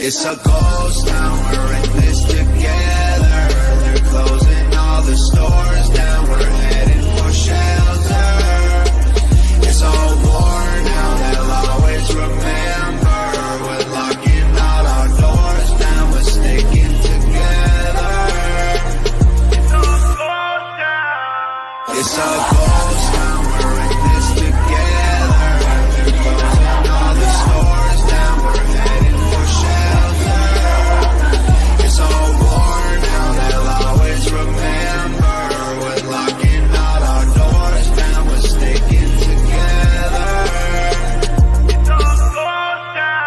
It's a ghost town, we're in this together. They're closing all the stores down, we're heading for shelter. It's all war now, they'll always remember. We're locking all our doors down, we're sticking together. It's a ghost town, we're in this together. They're closing all the stores down, we're heading for shelter. It's all war now, they'll always remember. We're locking all our doors down, we're sticking together. It's all ghost town.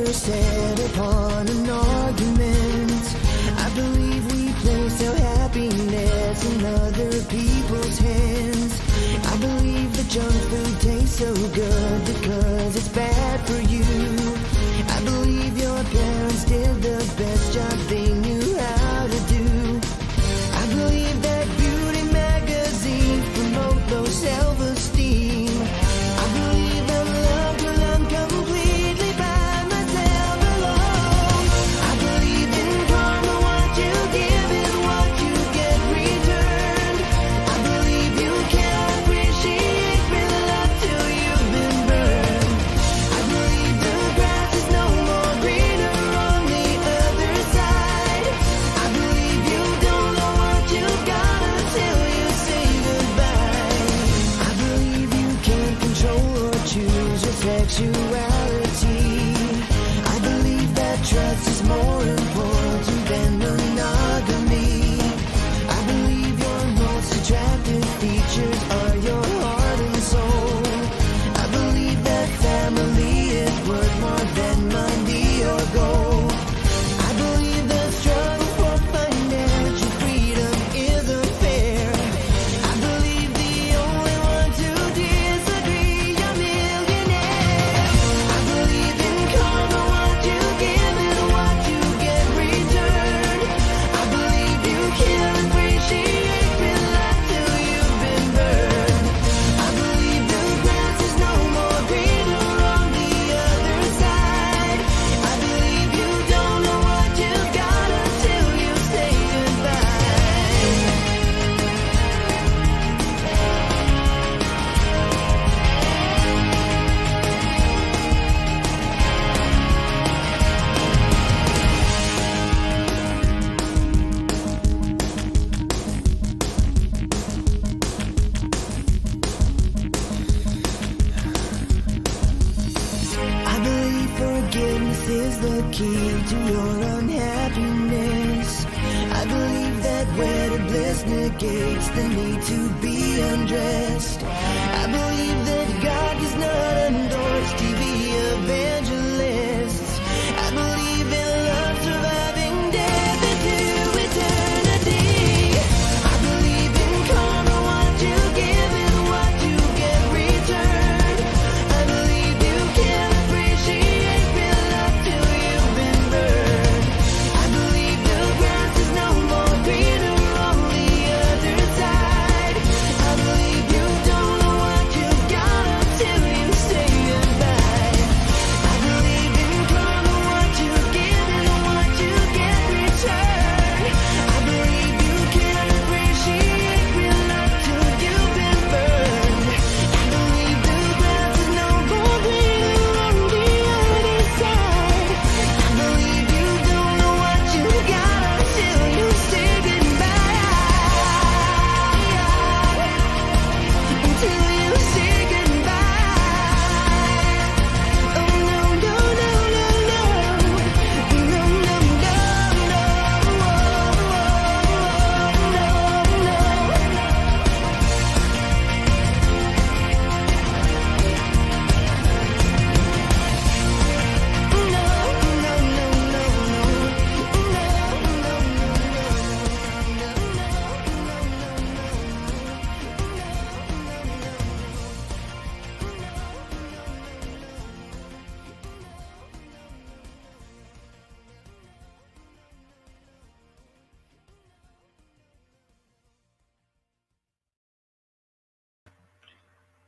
Set upon an argument. I believe we place our happiness in other people's hands. I believe the junk food tastes so good because it's bad for you. I believe your parents did the best job they knew how to do. I believe that beauty magazines promote low self-esteem. I believe that love will uncompletely by myself alone. I believe in karma, what you give is what you get returned. I believe you can't appreciate real love till you've been burned. I believe the grass is no more greener on the other side. I believe you don't know what you got until you say goodbye. I believe you can't control or choose your sexuality. I believe that trust is more important than monogamy. I believe your most attractive features are your heart and soul. I believe that family is worth more than money or gold. I believe the struggle for financial freedom is unfair. I believe the only ones who disagree are millionaires. I believe in karma, what you give is what you get returned. I believe you can't appreciate real life till you've been burned. I believe the grass is no more greener on the other side. I believe you don't know what you got until you say goodbye. I believe forgiveness is the key to your unhappiness. I believe that wedded bliss negates the need to be undressed. I believe that God does not endorse TV evangelists. I believe in love surviving death into eternity. I believe in karma, what you give is what you get returned. I believe you can't appreciate real love till you've been burned. I believe the grass is no more greener on the other side. I believe you don't know what you got until you say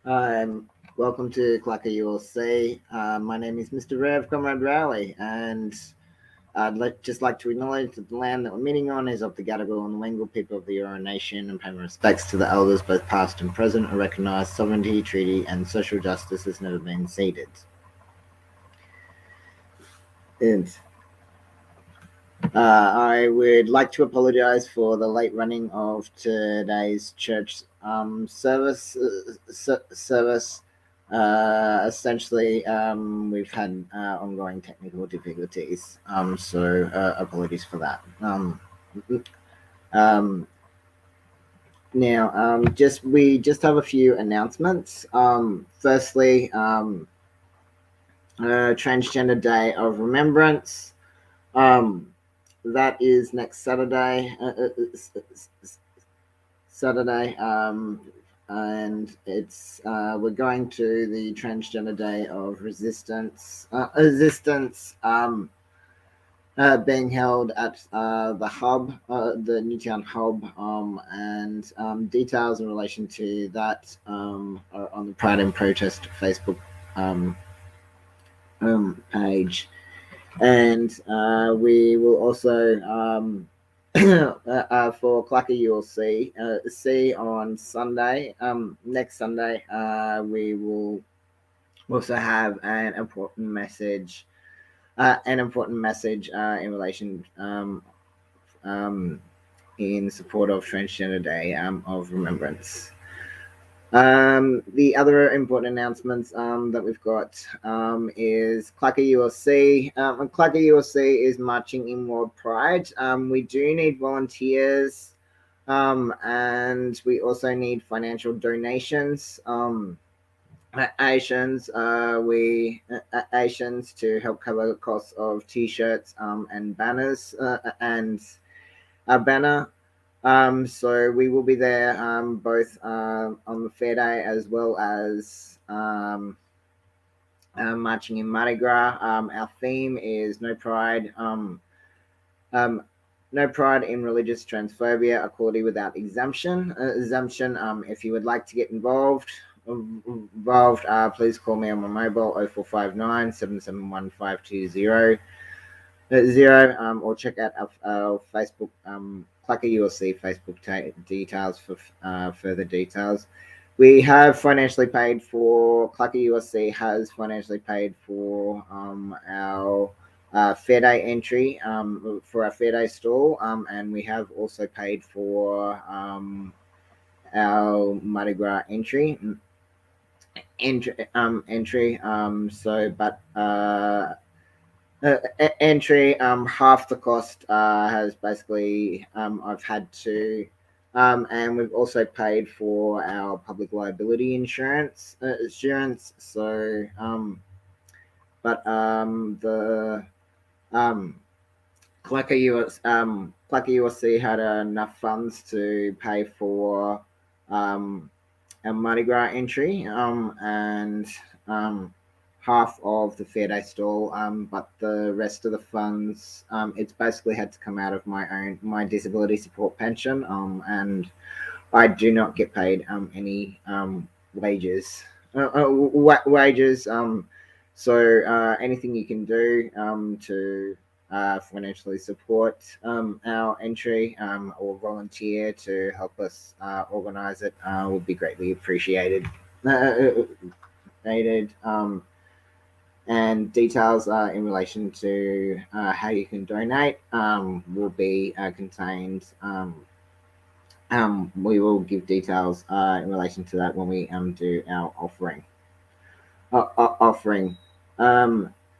Welcome to CLACCA ULC. My name is Mr. Rev Comrade Rowley, and just like to acknowledge that the land that we're meeting on is of the Gadigal and Wangal people of the Eora Nation, and pay my respects to the elders, both past and present, and recognise sovereignty, treaty, and social justice has never been ceded. And I would like to apologise for the late running of today's church service. Essentially, we've had ongoing technical difficulties, so apologies for that. Um, Now, we just have a few announcements. Firstly, Transgender Day of Remembrance. That is next Saturday. And it's we're going to the Transgender Day of Resistance. Being held at the hub, the Newtown hub, and details in relation to that are on the Pride and Protest Facebook um, page. And we will also, for CLACCA ULC, see on Sunday, next Sunday, we will also have an important message in relation in support of Transgender Day of Remembrance. The other important announcements that we've got is CLACCA ULC. CLACCA ULC is marching in World Pride. We do need volunteers, and we also need financial donations. Asians, Asians to help cover the costs of T-shirts and banners and a banner. So we will be there both on the fair day as well as marching in Mardi Gras. Our theme is no pride. No pride in religious transphobia, equality without exemption. If you would like to get involved, please call me on my mobile 0459 771 520 or check out our Facebook CLACCA ULC Facebook details for further details. We have financially paid for CLACCA ULC has financially paid for our fair day entry for our fair day stall, and we have also paid for our Mardi Gras entry. Entry half the cost has basically I've had to and we've also paid for our public liability insurance. So but the CLACCA USC had enough funds to pay for a Mardi Gras entry and half of the fair day stall, but the rest of the funds, it's basically had to come out of my disability support pension, and I do not get paid any wages. Wages. So anything you can do to financially support our entry or volunteer to help us organise it would be greatly appreciated. And details in relation to how you can donate will be contained. We will give details in relation to that when we do our offering.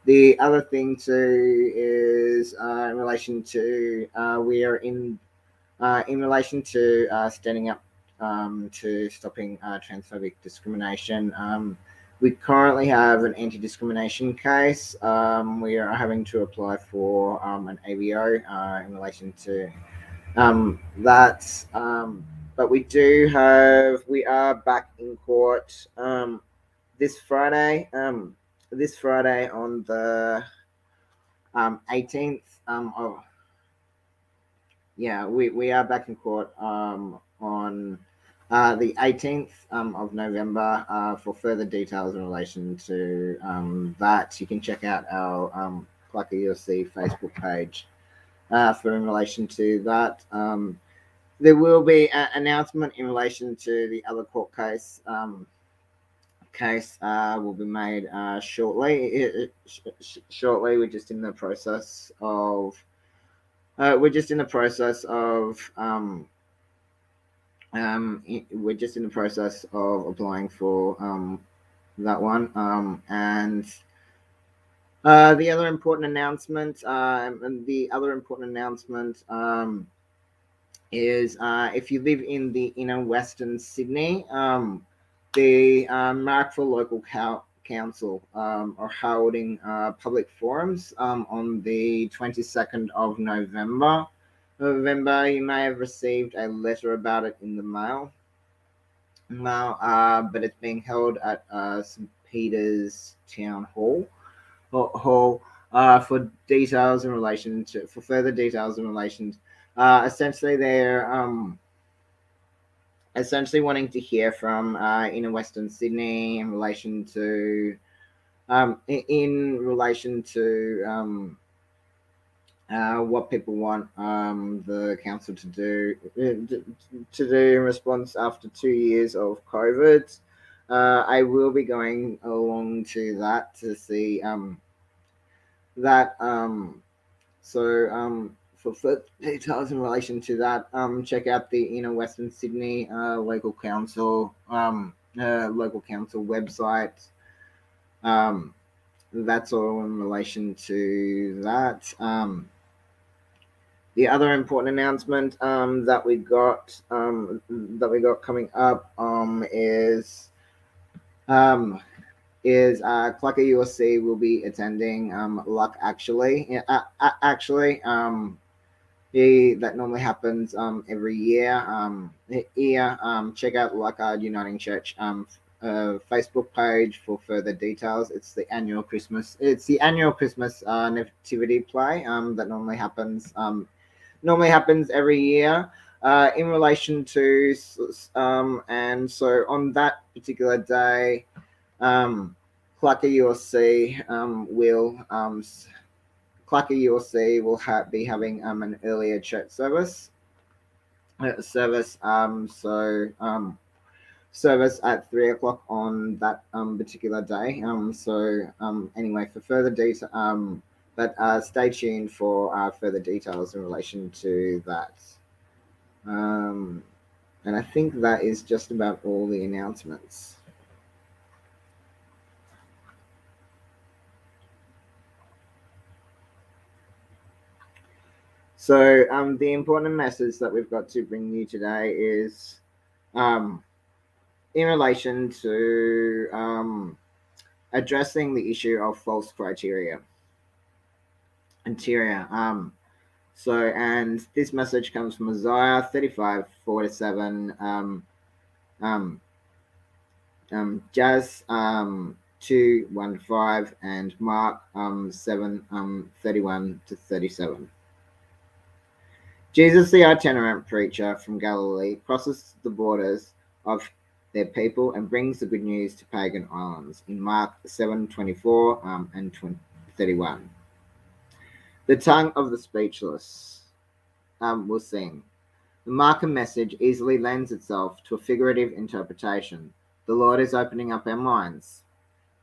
The other thing too is in relation to we are in relation to standing up to stopping transphobic discrimination. We currently have an anti-discrimination case. We are having to apply for an ABO in relation to that. But we are back in court this Friday. This Friday on the 18th we are back in court on the 18th of November. For further details in relation to that, you can check out our CLACCA ULC Facebook page for in relation to that. There will be an announcement in relation to the other court case will be made shortly. We're just in the process of we're just in the process of applying for that one. And the other important announcement, is if you live in the inner Western Sydney, the Markville Local Council are holding public forums on the 22nd of November. You may have received a letter about it in the mail. But it's being held at St. Peter's Town Hall. For details in relation to, for further details in relation, essentially they're essentially wanting to hear from inner Western Sydney in relation to what people want the council to do in response after 2 years of COVID. I will be going along to that to see that. For further details in relation to that, check out the inner Western Sydney local council website. That's all in relation to that. The other important announcement that we got coming up is CLACCA ULC will be attending Luck Actually. That normally happens every year. Check out Luck Uniting Church Facebook page for further details. It's the annual Christmas nativity play that normally happens every year. In relation to and so on that particular day, CLACCA ULC will be having an earlier church service at 3 o'clock on that particular day. Anyway, for further detail, but stay tuned for further details in relation to that. And I think that is just about all the announcements. So the important message that we've got to bring you today is in relation to addressing the issue of false criteria. And this message comes from Isaiah 35:4-7, Jazz 2:1-5, and Mark 7:31-37. Jesus, the itinerant preacher from Galilee, crosses the borders of their people and brings the good news to pagan islands in Mark 7:24 and 31. The tongue of the speechless will sing. The Markan message easily lends itself to a figurative interpretation. The Lord is opening up our minds,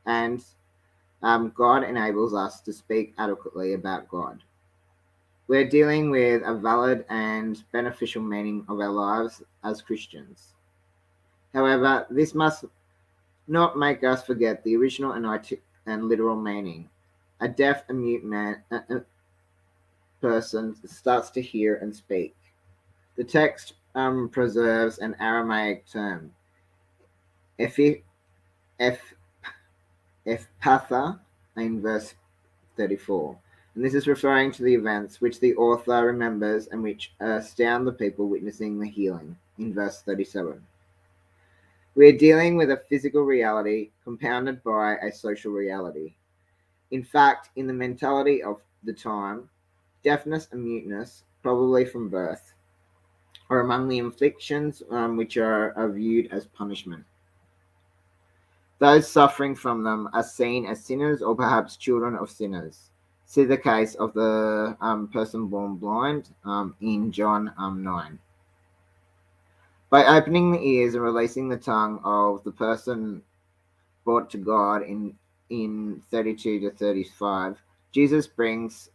and God enables us to speak adequately about God. We're dealing with a valid and beneficial meaning of our lives as Christians. However, this must not make us forget the original and literal meaning. A deaf and mute person starts to hear and speak. The text preserves an Aramaic term, Ephphatha, in verse 34. And this is referring to the events which the author remembers and which astound the people witnessing the healing in verse 37. We are dealing with a physical reality compounded by a social reality. In fact, in the mentality of the time, deafness and muteness, probably from birth, or among the afflictions which are viewed as punishment. Those suffering from them are seen as sinners or perhaps children of sinners. See the case of the person born blind in John 9. By opening the ears and releasing the tongue of the person brought to God in 32 to 35, Jesus brings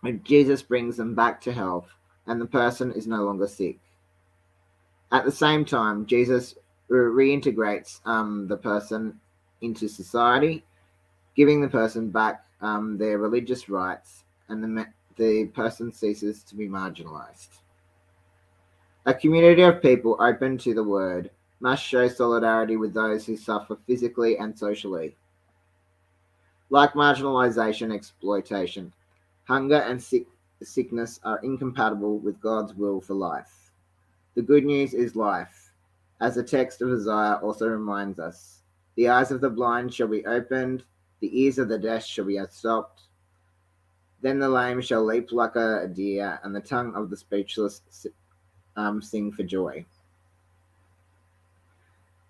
them back to health, and the person is no longer sick. At the same time, Jesus reintegrates the person into society, giving the person back their religious rights, and the person ceases to be marginalized. A community of people open to the word must show solidarity with those who suffer physically and socially. Like marginalization and exploitation, hunger and sickness are incompatible with God's will for life. The good news is life. As the text of Isaiah also reminds us, the eyes of the blind shall be opened, the ears of the deaf shall be unstopped. Then the lame shall leap like a deer, and the tongue of the speechless sing for joy.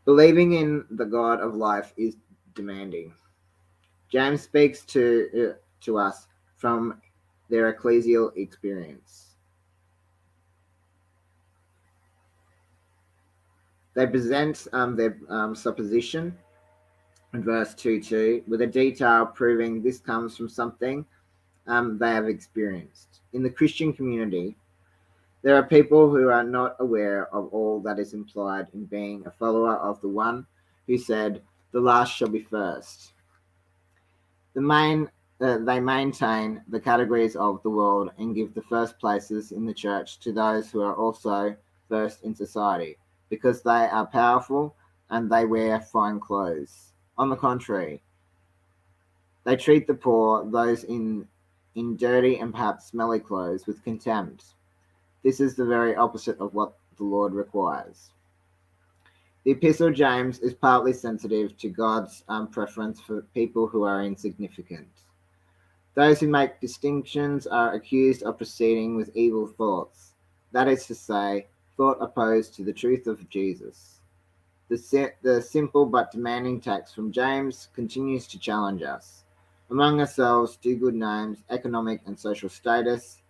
Believing in the God of life is demanding. James speaks to us from their ecclesial experience. They present their supposition in verse 2:2 with a detail proving this comes from something they have experienced. In the Christian community, there are people who are not aware of all that is implied in being a follower of the one who said, "The last shall be first." They maintain the categories of the world and give the first places in the church to those who are also first in society, because they are powerful and they wear fine clothes. On the contrary, they treat the poor, those in dirty and perhaps smelly clothes, with contempt. This is the very opposite of what the Lord requires. The Epistle of James is partly sensitive to God's preference for people who are insignificant. Those who make distinctions are accused of proceeding with evil thoughts, that is to say, thought opposed to the truth of Jesus. The simple but demanding text from James continues to challenge us. Among ourselves, do good names, economic and social status,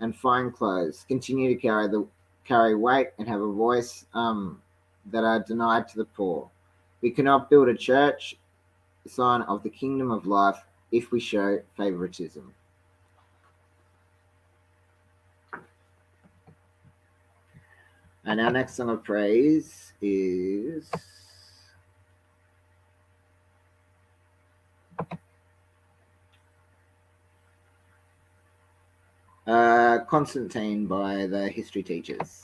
and fine clothes continue to carry weight and have a voice that are denied to the poor. We cannot build a church, sign of the kingdom of life, if we show favoritism. And our next song of praise is Constantine by the History Teachers.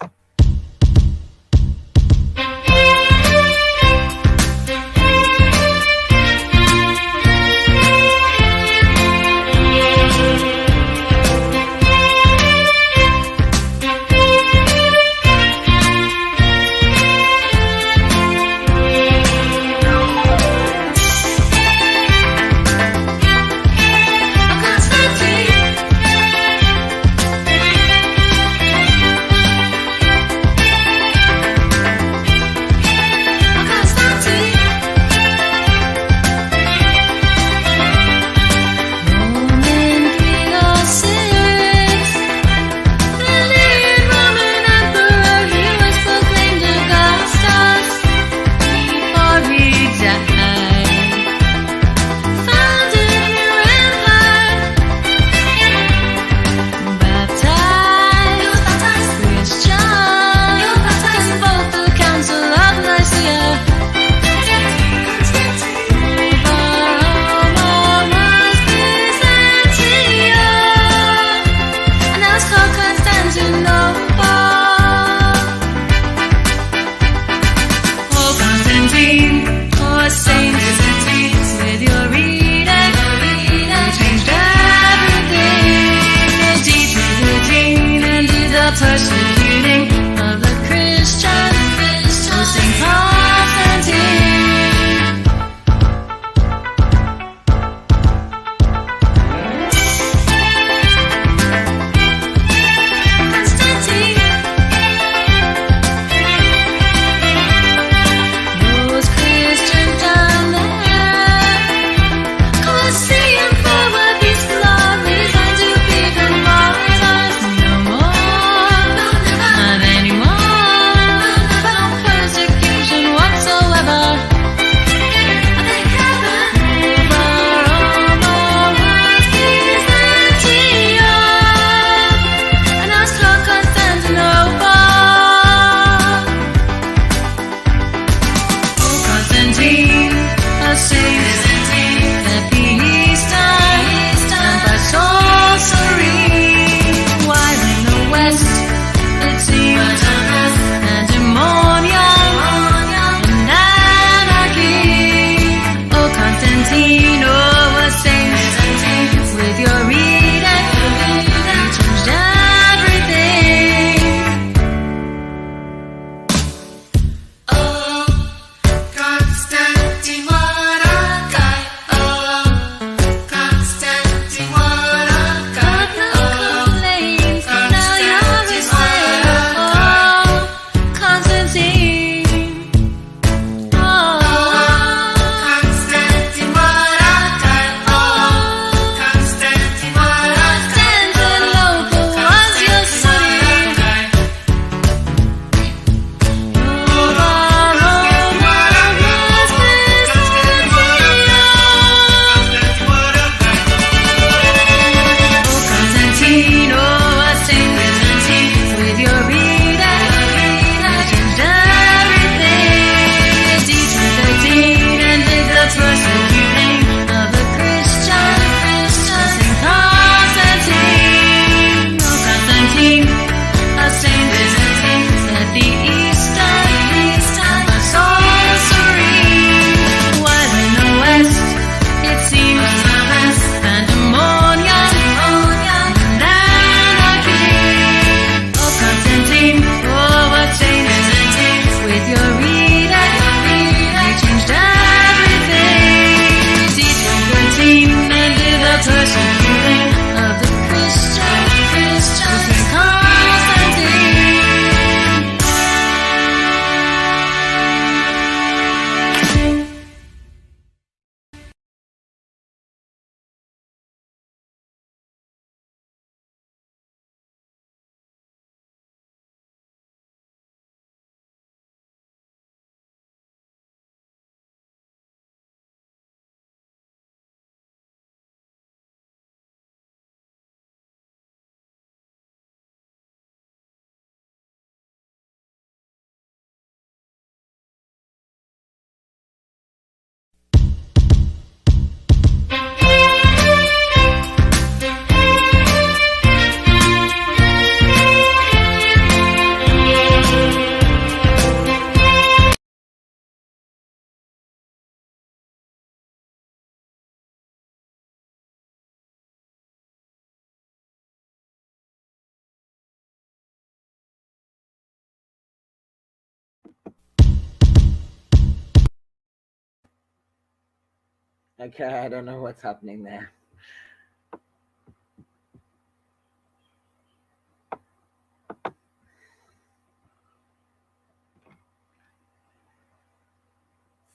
Okay, I don't know what's happening there.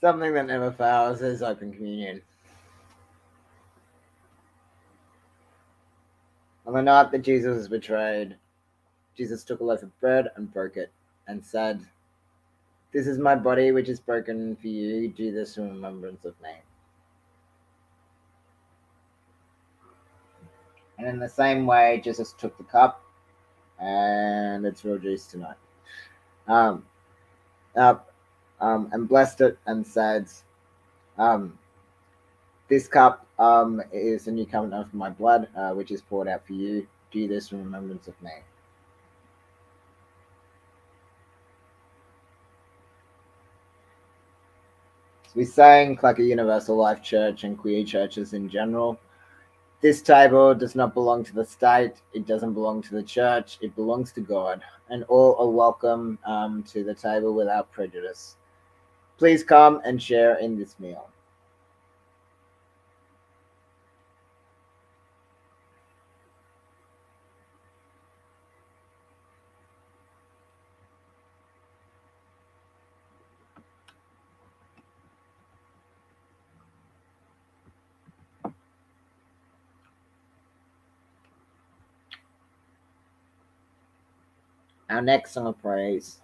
Something that never fails is open communion. On the night that Jesus was betrayed, Jesus took a loaf of bread and broke it and said, "This is my body which is broken for you. Do this in remembrance of me." And in the same way, Jesus took the cup, and it's real juice tonight, um, up, and blessed it and said, um, "This cup is the new covenant of my blood, which is poured out for you. Do this in remembrance of me." We sang CLACCA Universal Life Church and queer churches in general. This table does not belong to the state, it doesn't belong to the church, it belongs to God, and all are welcome to the table without prejudice. Please come and share in this meal. Our next song of praise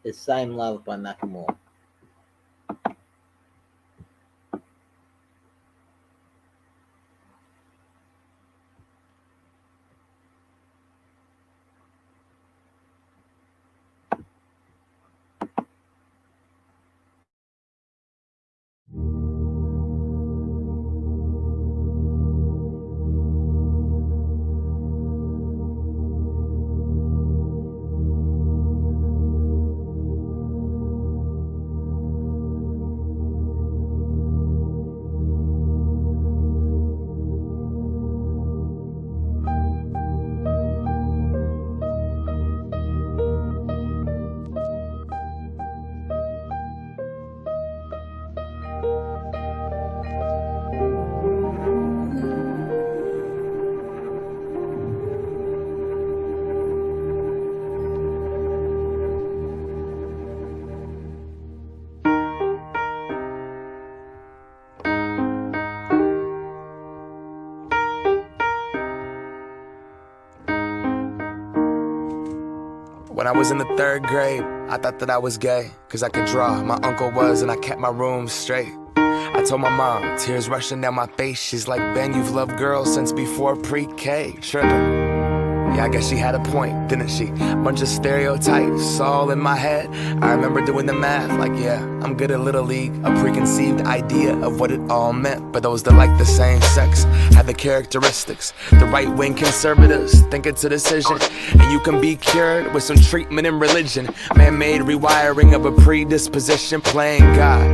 is Same Love by Macklemore. When I was in the 3rd grade, I thought that I was gay, cause I could draw. My uncle was, and I kept my room straight. I told my mom, tears rushing down my face. She's like, "Ben, you've loved girls since before pre-K." Trippin'. Yeah, I guess she had a point, didn't she? Bunch of stereotypes all in my head. I remember doing the math, like, yeah, I'm good at Little League. A preconceived idea of what it all meant. But those that like the same sex have the characteristics. The right-wing conservatives think it's a decision, and you can be cured with some treatment in religion. Man-made rewiring of a predisposition, playing God.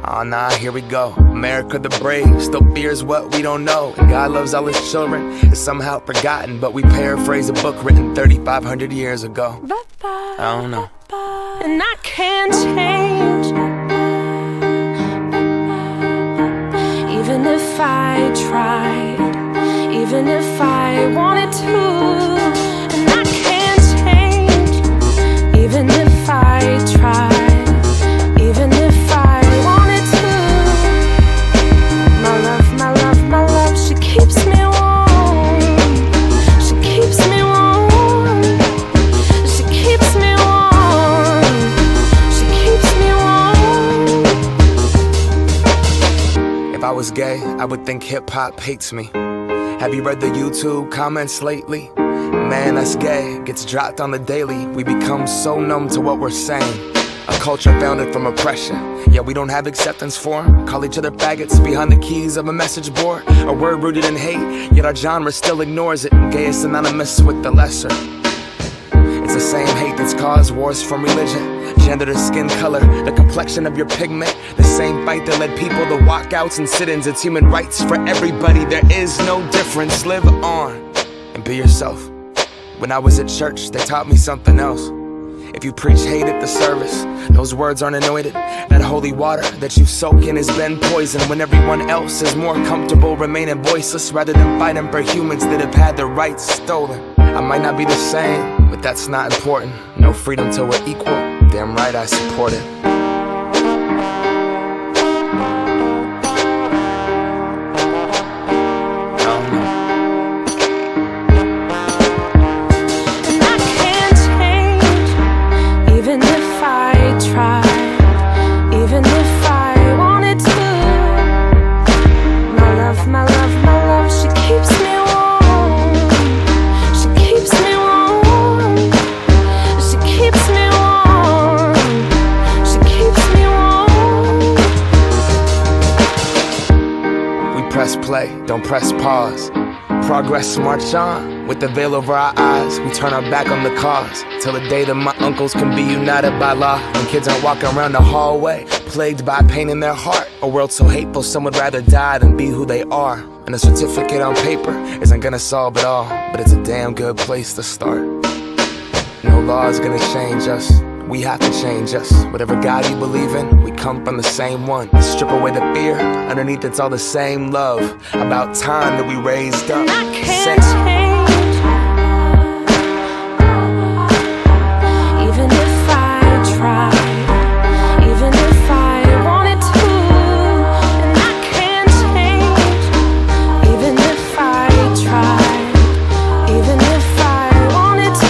Oh nah, here we go. America the brave still fears what we don't know. And God loves all his children. It's somehow forgotten, but we paraphrase a book written 3,500 years ago. I don't know. And I can't change, even if I tried, even if I wanted to. And I can't change, even if I tried, even if I wanted to. My love, she keeps me warm. She keeps me warm. She keeps me warm. She keeps me warm. If I was gay, I would think hip-hop hates me. Have you read the YouTube comments lately? Man, that's gay, gets dropped on the daily. We become so numb to what we're saying. A culture founded from oppression. Yeah, we don't have acceptance for 'em. Call each other faggots behind the keys of a message board. A word rooted in hate, yet our genre still ignores it. Gay is synonymous with the lesser. It's the same hate that's caused wars from religion, gender to skin color, the complexion of your pigment. The same fight that led people to walkouts and sit-ins. It's human rights for everybody. There is no difference. Live on and be yourself. When I was at church, they taught me something else. If you preach hate at the service, those words aren't anointed. That holy water that you soak in has been poisoned. When everyone else is more comfortable remaining voiceless rather than fighting for humans that have had their rights stolen. I might not be the same, but that's not important. No freedom till we're equal. Damn right I support it. Play, don't press pause. Progress march on with the veil over our eyes. We turn our back on the cause till the day that my uncles can be united by law. When kids aren't walking around the hallway plagued by pain in their heart. A world so hateful some would rather die than be who they are. And a certificate on paper isn't gonna solve it all, but it's a damn good place to start. No law is gonna change us. We have to change us. Whatever God you believe in, we come from the same one. Strip away the fear, underneath it's all the same love. About time that we raised up. And I can't change, even if I tried, even if I wanted to. And I can't change, even if I tried, even if I wanted to.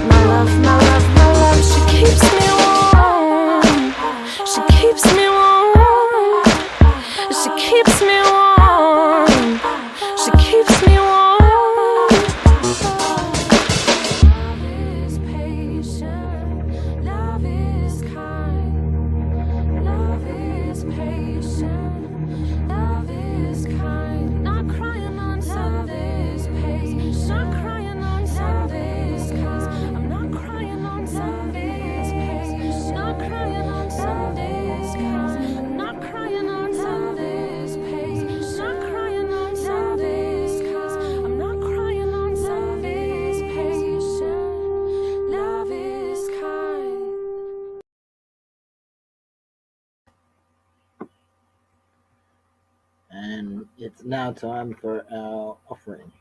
My love, my love, my love, she keeps me warm. She keeps me warm. She keeps me warm. She keeps me warm. Love is patient. Love is kind. Love is patient. Love is kind. Not crying on Sundays. Not crying on Sundays. 'Cause I'm not crying on Sundays. Not crying on Sundays. 'Cause I'm not crying on Sundays. Not crying on Sundays. 'Cause I'm not crying on Sundays. Patient. Love is kind. And it's now time for our offering.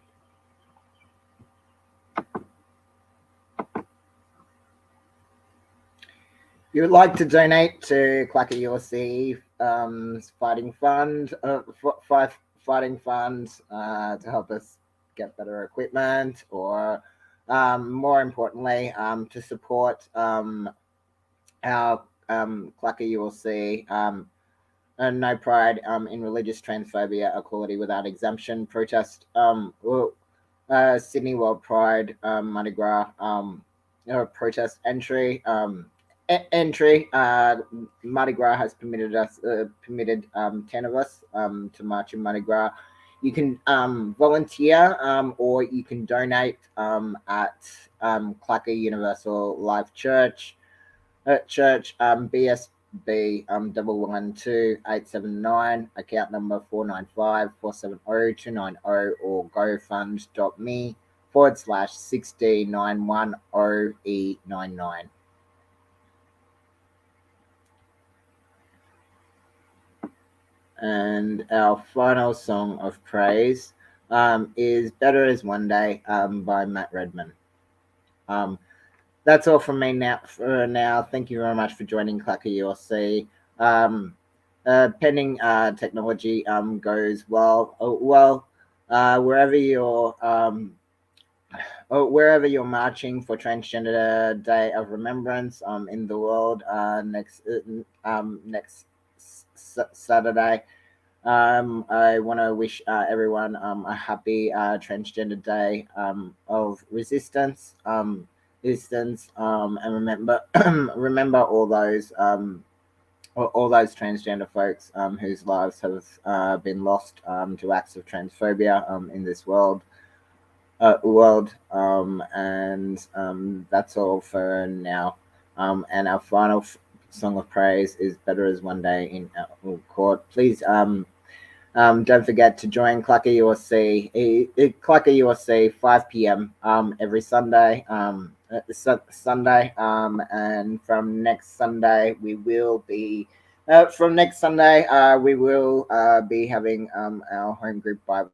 If you would like to donate to CLACCA ULC fighting fund, fighting funds to help us get better equipment, or more importantly, to support our CLACCA ULC No Pride in Religious Transphobia, Equality Without Exemption protest, Sydney World Pride Mardi Gras protest entry. Mardi Gras has permitted 10 of us to march in Mardi Gras. You can volunteer or you can donate at CLACCA Universal Life Church, BSB 112879, account number 495470290, or gofund.me/6D910E99. And our final song of praise is Better Is One Day by Matt Redman. That's all from me for now. Thank you very much for joining CLACCA ULC. Pending technology goes well. Wherever you're marching for Transgender Day of Remembrance in the world next Saturday. I want to wish everyone a happy Transgender Day of resistance. And remember all those transgender folks whose lives have been lost to acts of transphobia in this world. world. And that's all for now. And our final song of praise is "Better Is One Day in Our Court." Please don't forget to join CLACCA ULC. CLACCA ULC 5 p.m. Every Sunday. Sunday. And from next Sunday we will be. We will be having our home group Bible.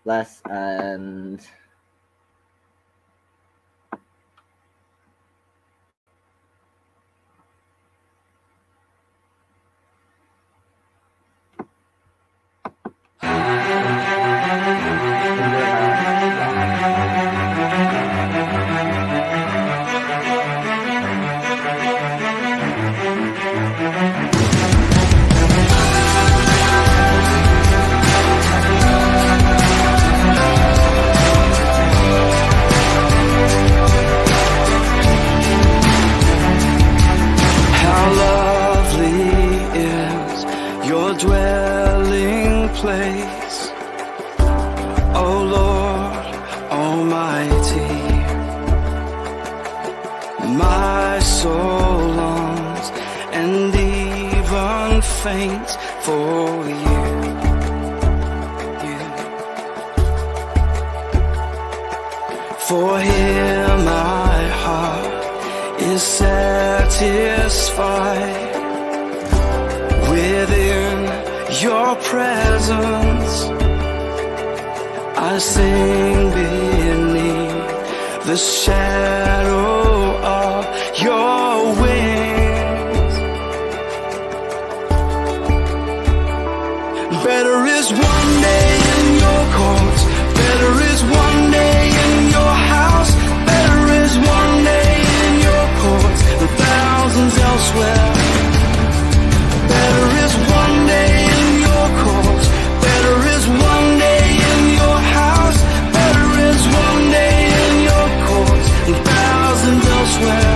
Less and dwelling place, O Lord Almighty. My soul longs and even faints for you. For here my heart is satisfied within your presence. I sing beneath the shadow of your wings. Better is one day in your courts, better is one day in your house, better is one day in your courts than thousands elsewhere. Better is one day in your courts, better is one day in your house, better is one day in your courts than thousands elsewhere.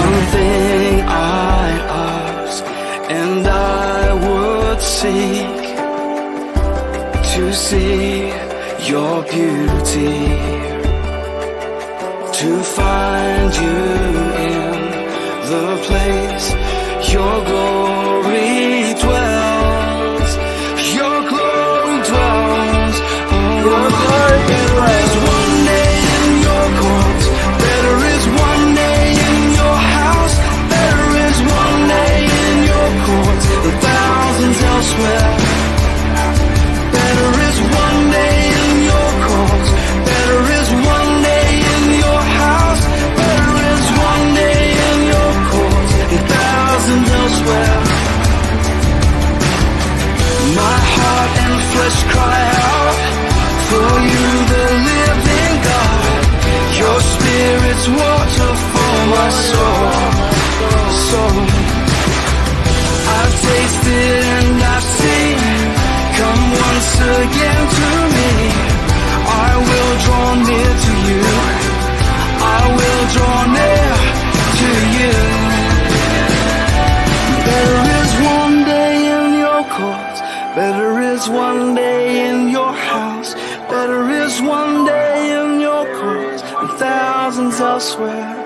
One thing I ask, and I would seek to see your beauty, to find you in the place your glory dwells. Your glory dwells. Oh, better is one day in your courts, better is one day in your house, better is one day in your courts than thousands elsewhere. Better is one day in your courts, better is one day in your house, better is one day in your courts than thousands elsewhere. My heart and flesh cry out for you, the living God. Your spirit's water for my soul. I've tasted and I've seen. Come once again to me. I will draw near to you. I will draw near to you. Better is one day in your courts, better is one day in your house, better is one day in your courts and thousands elsewhere.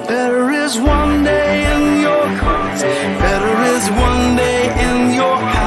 Better is one day in your courts, better is one day in your house.